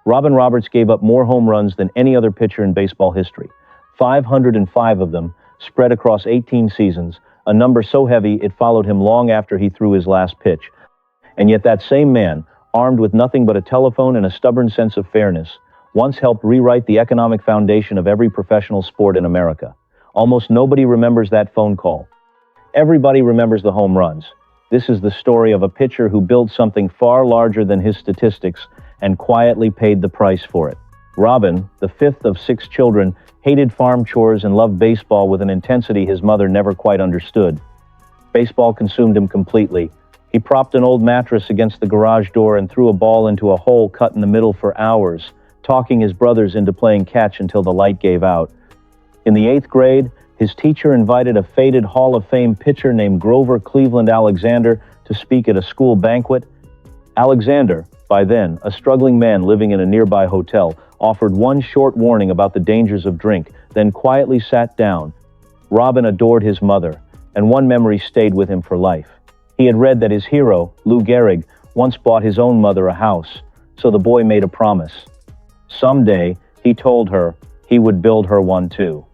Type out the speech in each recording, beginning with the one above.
Robin Roberts gave up more home runs than any other pitcher in baseball history. 505 of them, spread across 18 seasons, a number so heavy it followed him long after he threw his last pitch. And yet that same man, armed with nothing but a telephone and a stubborn sense of fairness, once helped rewrite the economic foundation of every professional sport in America. Almost nobody remembers that phone call. Everybody remembers the home runs. This is the story of a pitcher who built something far larger than his statistics and quietly paid the price for it. Robin, the fifth of 6 children, hated farm chores and loved baseball with an intensity his mother never quite understood. Baseball consumed him completely. He propped an old mattress against the garage door and threw a ball into a hole cut in the middle for hours, talking his brothers into playing catch until the light gave out. In the 8th grade, his teacher invited a faded Hall of Fame pitcher named Grover Cleveland Alexander to speak at a school banquet. Alexander, by then a struggling man living in a nearby hotel, offered one short warning about the dangers of drink, then quietly sat down. Robin adored his mother, and one memory stayed with him for life. He had read that his hero, Lou Gehrig, once bought his own mother a house, so the boy made a promise. Someday, he told her, he would build her one too.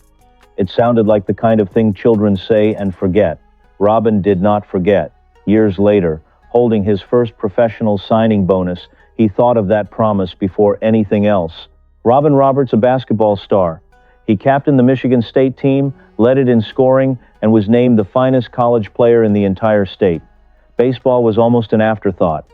It sounded like the kind of thing children say and forget. Robin did not forget. Years later, holding his first professional signing bonus, he thought of that promise before anything else. Robin Roberts, a basketball star. He captained the Michigan State team, led it in scoring, and was named the finest college player in the entire state. Baseball was almost an afterthought.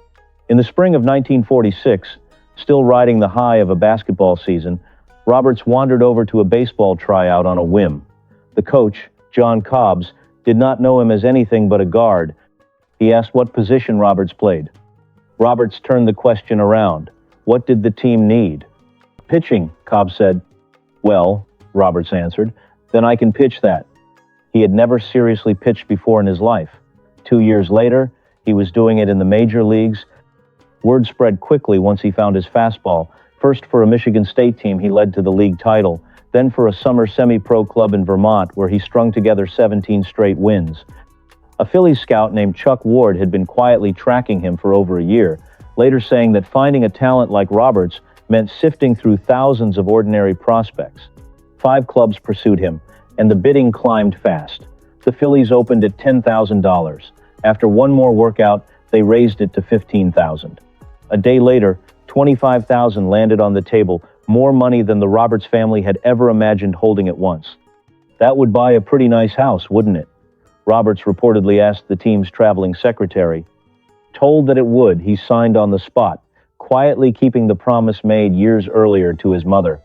In the spring of 1946, still riding the high of a basketball season, Roberts wandered over to a baseball tryout on a whim. The coach, John Cobbs, did not know him as anything but a guard. He asked what position Roberts played. Roberts turned the question around. What did the team need? Pitching, Cobbs said. Well, Roberts answered, then I can pitch that. He had never seriously pitched before in his life. 2 years later, he was doing it in the major leagues. Word spread quickly once he found his fastball. First for a Michigan State team he led to the league title, then for a summer semi-pro club in Vermont where he strung together 17 straight wins. A Phillies scout named Chuck Ward had been quietly tracking him for over a year, later saying that finding a talent like Roberts meant sifting through thousands of ordinary prospects. 5 clubs pursued him, and the bidding climbed fast. The Phillies opened at $10,000. After one more workout, they raised it to $15,000. A day later, $25,000 landed on the table, more money than the Roberts family had ever imagined holding at once. That would buy a pretty nice house, wouldn't it? Roberts reportedly asked the team's traveling secretary. Told that it would, he signed on the spot, quietly keeping the promise made years earlier to his mother.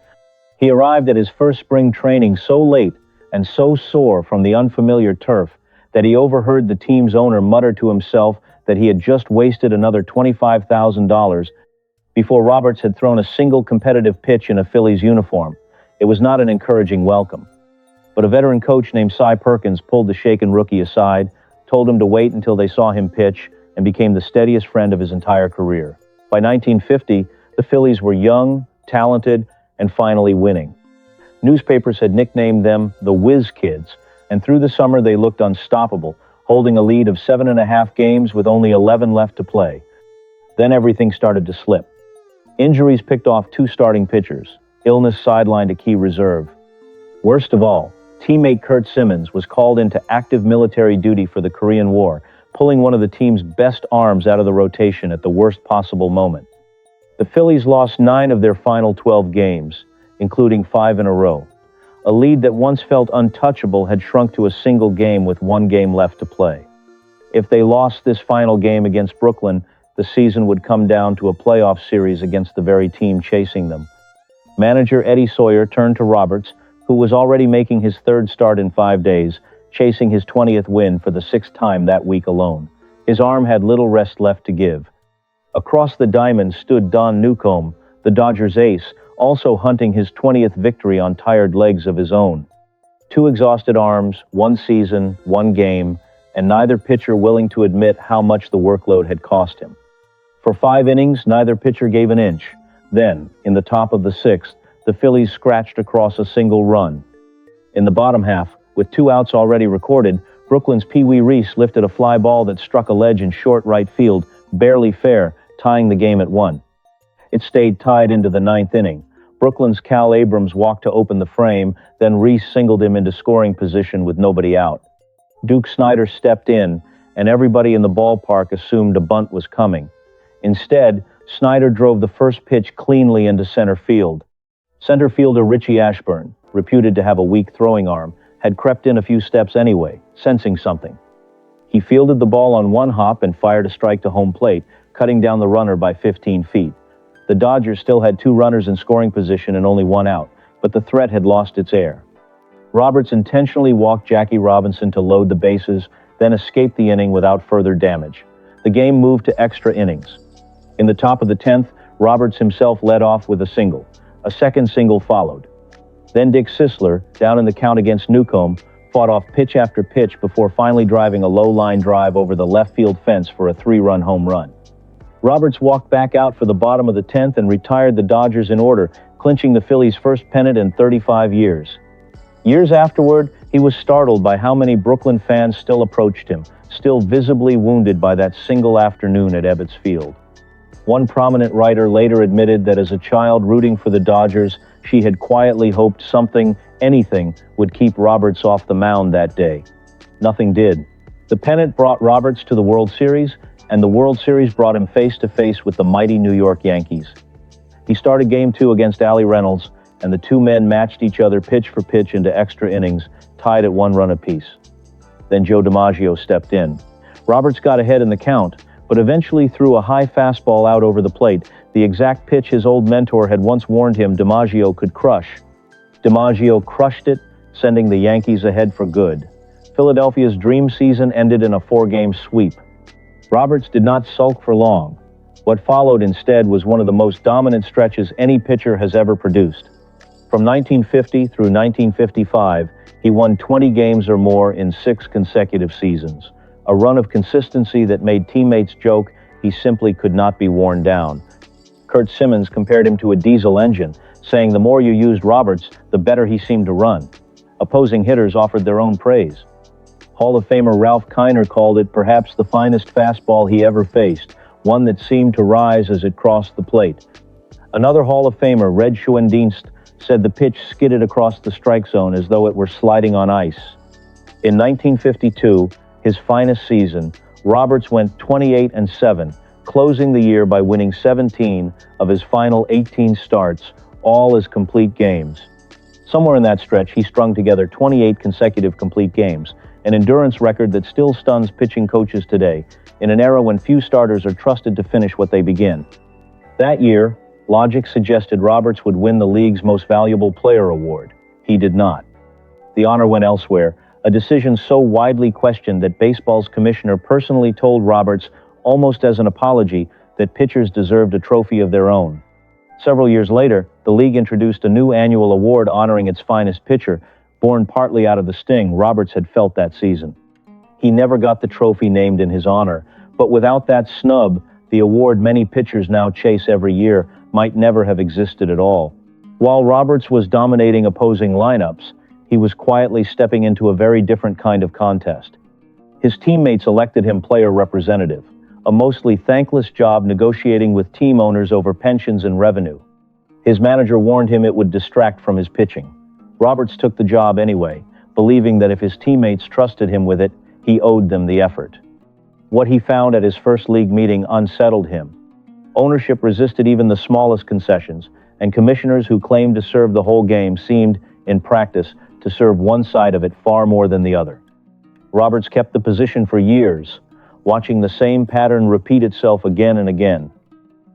He arrived at his first spring training so late and so sore from the unfamiliar turf that he overheard the team's owner mutter to himself that he had just wasted another $25,000 before Roberts had thrown a single competitive pitch in a Phillies uniform. It was not an encouraging welcome. But a veteran coach named Cy Perkins pulled the shaken rookie aside, told him to wait until they saw him pitch, and became the steadiest friend of his entire career. By 1950, the Phillies were young, talented, and finally winning. Newspapers had nicknamed them the Whiz Kids, and through the summer they looked unstoppable, holding a lead of 7.5 games with only 11 left to play. Then everything started to slip. Injuries picked off 2 starting pitchers. Illness sidelined a key reserve. Worst of all, teammate Kurt Simmons was called into active military duty for the Korean War, pulling one of the team's best arms out of the rotation at the worst possible moment. The Phillies lost 9 of their final 12 games, including 5 in a row. A lead that once felt untouchable had shrunk to a single game with 1 game left to play. If they lost this final game against Brooklyn, the season would come down to a playoff series against the very team chasing them. Manager Eddie Sawyer turned to Roberts, who was already making his 3rd start in 5 days, chasing his 20th win for the 6th time that week alone. His arm had little rest left to give. Across the diamond stood Don Newcomb, the Dodgers ace, also hunting his 20th victory on tired legs of his own. 2 exhausted arms, 1 season, 1 game, and neither pitcher willing to admit how much the workload had cost him. For 5 innings, neither pitcher gave an inch. Then, in the top of the 6th, the Phillies scratched across a single run. In the bottom half, with 2 outs already recorded, Brooklyn's Pee Wee Reese lifted a fly ball that struck a ledge in short right field, barely fair, tying the game at 1. It stayed tied into the ninth inning. Brooklyn's Cal Abrams walked to open the frame, then Reese singled him into scoring position with nobody out. Duke Snider stepped in, and everybody in the ballpark assumed a bunt was coming. Instead, Snider drove the first pitch cleanly into center field. Center fielder Richie Ashburn, reputed to have a weak throwing arm, had crept in a few steps anyway, sensing something. He fielded the ball on one hop and fired a strike to home plate, cutting down the runner by 15 feet. The Dodgers still had two runners in scoring position and only one out, but the threat had lost its air. Roberts intentionally walked Jackie Robinson to load the bases, then escaped the inning without further damage. The game moved to extra innings. In the top of the 10th, Roberts himself led off with a single. A second single followed. Then Dick Sisler, down in the count against Newcomb, fought off pitch after pitch before finally driving a low-line drive over the left field fence for a 3-run home run. Roberts walked back out for the bottom of the 10th and retired the Dodgers in order, clinching the Phillies' first pennant in 35 years. Years afterward, he was startled by how many Brooklyn fans still approached him, still visibly wounded by that single afternoon at Ebbets Field. One prominent writer later admitted that as a child rooting for the Dodgers, she had quietly hoped something, anything, would keep Roberts off the mound that day. Nothing did. The pennant brought Roberts to the World Series, and the World Series brought him face-to-face with the mighty New York Yankees. He started Game 2 against Allie Reynolds, and the two men matched each other pitch for pitch into extra innings, tied at 1 run apiece. Then Joe DiMaggio stepped in. Roberts got ahead in the count, but eventually threw a high fastball out over the plate, the exact pitch his old mentor had once warned him DiMaggio could crush. DiMaggio crushed it, sending the Yankees ahead for good. Philadelphia's dream season ended in a 4-game sweep. Roberts did not sulk for long. What followed instead was one of the most dominant stretches any pitcher has ever produced. From 1950 through 1955, he won 20 games or more in 6 consecutive seasons, a run of consistency that made teammates joke he simply could not be worn down. Kurt Simmons compared him to a diesel engine, saying the more you used Roberts, the better he seemed to run. Opposing hitters offered their own praise. Hall of Famer Ralph Kiner called it perhaps the finest fastball he ever faced, one that seemed to rise as it crossed the plate. Another Hall of Famer, Red Schoendienst, said the pitch skidded across the strike zone as though it were sliding on ice. In 1952, his finest season, Roberts went 28-7, closing the year by winning 17 of his final 18 starts, all as complete games. Somewhere in that stretch, he strung together 28 consecutive complete games, an endurance record that still stuns pitching coaches today, in an era when few starters are trusted to finish what they begin. That year, logic suggested Roberts would win the league's Most Valuable Player award. He did not. The honor went elsewhere, a decision so widely questioned that baseball's commissioner personally told Roberts, almost as an apology, that pitchers deserved a trophy of their own. Several years later, the league introduced a new annual award honoring its finest pitcher, born partly out of the sting Roberts had felt that season. He never got the trophy named in his honor, but without that snub, the award many pitchers now chase every year might never have existed at all. While Roberts was dominating opposing lineups, he was quietly stepping into a very different kind of contest. His teammates elected him player representative, a mostly thankless job negotiating with team owners over pensions and revenue. His manager warned him it would distract from his pitching. Roberts took the job anyway, believing that if his teammates trusted him with it, he owed them the effort. What he found at his first league meeting unsettled him. Ownership resisted even the smallest concessions, and commissioners who claimed to serve the whole game seemed, in practice, to serve one side of it far more than the other. Roberts kept the position for years, watching the same pattern repeat itself again and again.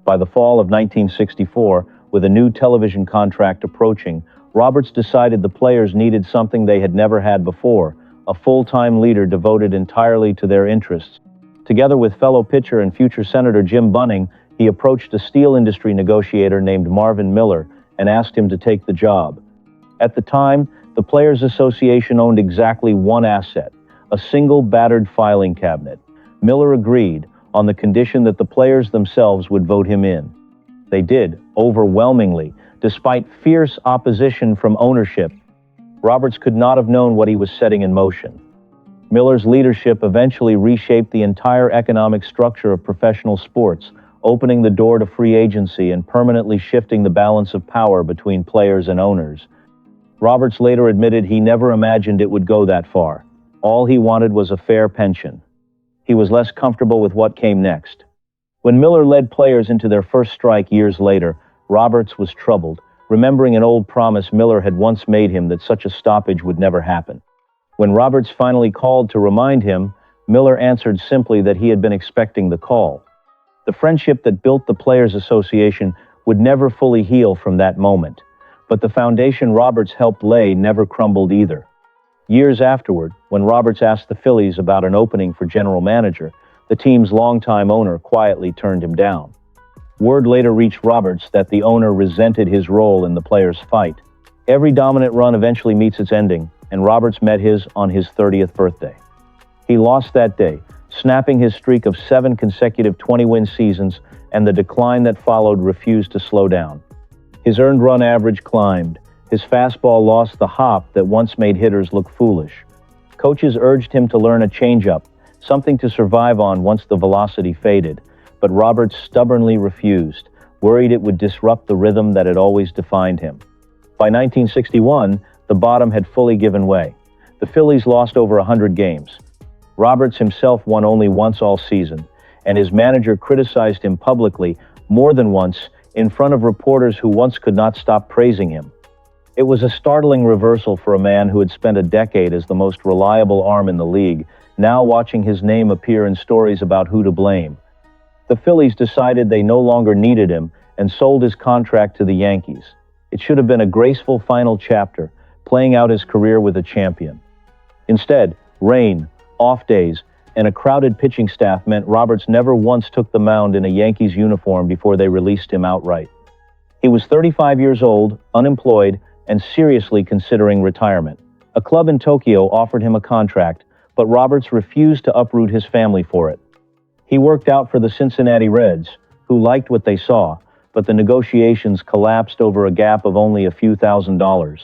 By the fall of 1964, with a new television contract approaching, Roberts decided the players needed something they had never had before, a full-time leader devoted entirely to their interests. Together with fellow pitcher and future Senator Jim Bunning, he approached a steel industry negotiator named Marvin Miller and asked him to take the job. At the time, the Players Association owned exactly one asset, a single battered filing cabinet. Miller agreed on the condition that the players themselves would vote him in. They did, overwhelmingly, despite fierce opposition from ownership. Roberts could not have known what he was setting in motion. Miller's leadership eventually reshaped the entire economic structure of professional sports, opening the door to free agency and permanently shifting the balance of power between players and owners. Roberts later admitted he never imagined it would go that far. All he wanted was a fair pension. He was less comfortable with what came next. When Miller led players into their first strike years later, Roberts was troubled, remembering an old promise Miller had once made him that such a stoppage would never happen. When Roberts finally called to remind him, Miller answered simply that he had been expecting the call. The friendship that built the Players Association would never fully heal from that moment, but the foundation Roberts helped lay never crumbled either. Years afterward, when Roberts asked the Phillies about an opening for general manager, the team's longtime owner quietly turned him down. Word later reached Roberts that the owner resented his role in the players' fight. Every dominant run eventually meets its ending, and Roberts met his on his 30th birthday. He lost that day, snapping his streak of 7 consecutive 20-win seasons, and the decline that followed refused to slow down. His earned run average climbed. His fastball lost the hop that once made hitters look foolish. Coaches urged him to learn a changeup, something to survive on once the velocity faded, but Roberts stubbornly refused, worried it would disrupt the rhythm that had always defined him. By 1961, the bottom had fully given way. The Phillies lost over 100 games. Roberts himself won only once all season, and his manager criticized him publicly more than once in front of reporters who once could not stop praising him. It was a startling reversal for a man who had spent a decade as the most reliable arm in the league, now watching his name appear in stories about who to blame. The Phillies decided they no longer needed him and sold his contract to the Yankees. It should have been a graceful final chapter, playing out his career with a champion. Instead, rain, off days, and a crowded pitching staff meant Roberts never once took the mound in a Yankees uniform before they released him outright. He was 35 years old, unemployed, and seriously considering retirement. A club in Tokyo offered him a contract, but Roberts refused to uproot his family for it. He worked out for the Cincinnati Reds, who liked what they saw, but the negotiations collapsed over a gap of only a few $1,000s.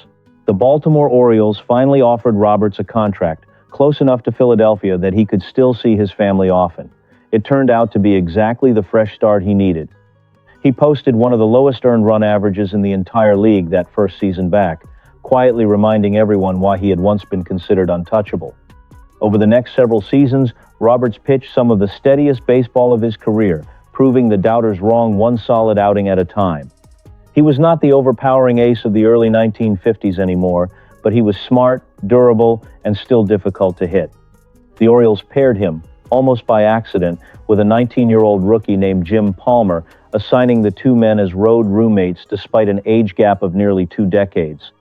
The Baltimore Orioles finally offered Roberts a contract, close enough to Philadelphia that he could still see his family often. It turned out to be exactly the fresh start he needed. He posted one of the lowest earned run averages in the entire league that first season back, quietly reminding everyone why he had once been considered untouchable. Over the next several seasons, Roberts pitched some of the steadiest baseball of his career, proving the doubters wrong one solid outing at a time. He was not the overpowering ace of the early 1950s anymore, but he was smart, durable, and still difficult to hit. The Orioles paired him, almost by accident, with a 19-year-old rookie named Jim Palmer, assigning the two men as road roommates despite an age gap of nearly 2 decades.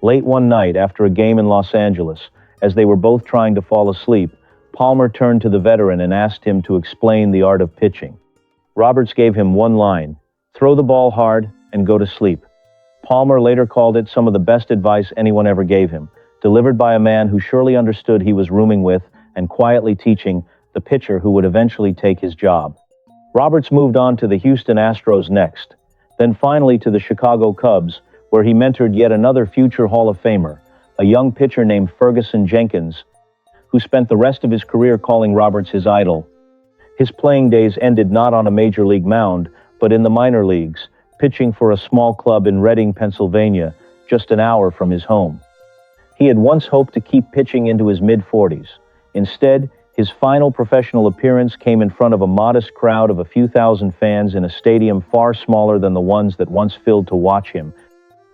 Late one night, after a game in Los Angeles, as they were both trying to fall asleep, Palmer turned to the veteran and asked him to explain the art of pitching. Roberts gave him one line: throw the ball hard and go to sleep. Palmer later called it some of the best advice anyone ever gave him, delivered by a man who surely understood he was rooming with and quietly teaching the pitcher who would eventually take his job. Roberts moved on to the Houston Astros next, then finally to the Chicago Cubs, where he mentored yet another future Hall of Famer, a young pitcher named Ferguson Jenkins, who spent the rest of his career calling Roberts his idol. His playing days ended not on a major league mound, but in the minor leagues, pitching for a small club in Reading, Pennsylvania, just an hour from his home. He had once hoped to keep pitching into his mid-40s. Instead, his final professional appearance came in front of a modest crowd of a few thousand fans in a stadium far smaller than the ones that once filled to watch him.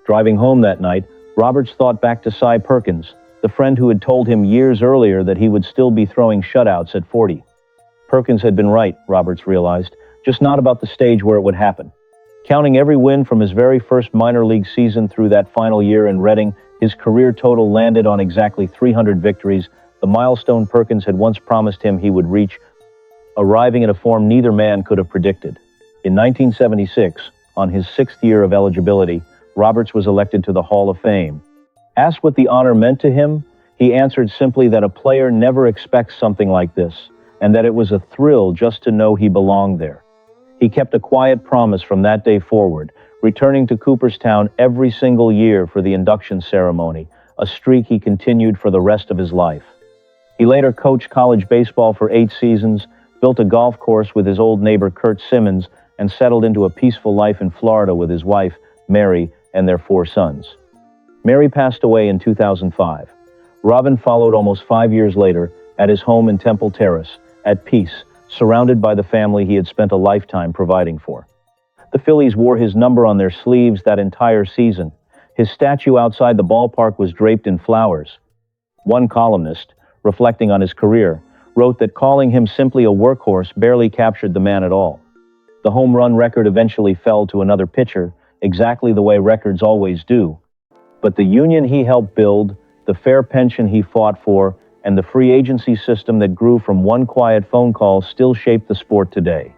Driving home that night, Roberts thought back to Cy Perkins, the friend who had told him years earlier that he would still be throwing shutouts at 40. Perkins had been right, Roberts realized, just not about the stage where it would happen. Counting every win from his very first minor league season through that final year in Reading, his career total landed on exactly 300 victories, the milestone Perkins had once promised him he would reach, arriving at a form neither man could have predicted. In 1976, on his 6th year of eligibility, Roberts was elected to the Hall of Fame. Asked what the honor meant to him, he answered simply that a player never expects something like this, and that it was a thrill just to know he belonged there. He kept a quiet promise from that day forward, returning to Cooperstown every single year for the induction ceremony, a streak he continued for the rest of his life. He later coached college baseball for 8 seasons, built a golf course with his old neighbor Kurt Simmons, and settled into a peaceful life in Florida with his wife, Mary, and their 4 sons. Mary passed away in 2005. Robin followed almost 5 years later at his home in Temple Terrace, at peace, surrounded by the family he had spent a lifetime providing for. The Phillies wore his number on their sleeves that entire season. His statue outside the ballpark was draped in flowers. One columnist, reflecting on his career, wrote that calling him simply a workhorse barely captured the man at all. The home run record eventually fell to another pitcher, exactly the way records always do. But the union he helped build, the fair pension he fought for, and the free agency system that grew from one quiet phone call still shape the sport today.